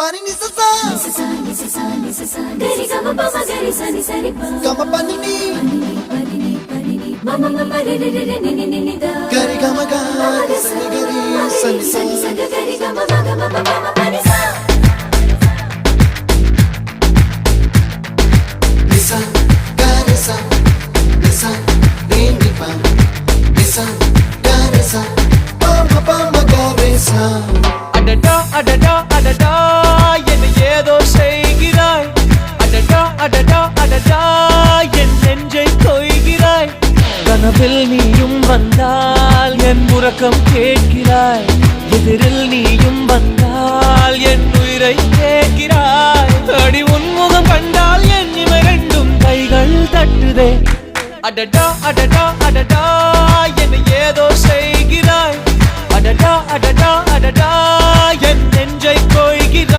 Pani ni sa sa gari gama pa ma gari sa ni sa ri pa gama pani ni mama mama re re re ni ni ni da gari gama ga sa ni gari sa ni sa gari gama ma gama mama pani sa nisa gari sa nisa re ni pa nisa gari sa pa ma gari sa adada adada adada என்ன ஏதோ செய்கிறாய் adada adada adada என் நெஞ்சை கொய்கிறாய் கனவில் நீயும் வந்தால் என் உறக்கம் கேட்கிறாய் எதிரில் நீயும் வந்தால் என் உயிரை கேட்கிறாய் அடி உன்முகம் கண்டால் என் இமை ரெண்டும் கைகள் தட்டுதே adada adada adada என்ன ஏதோ செய்கிறாய் adada adada adada என் நெஞ்சை கொய்கிறாய்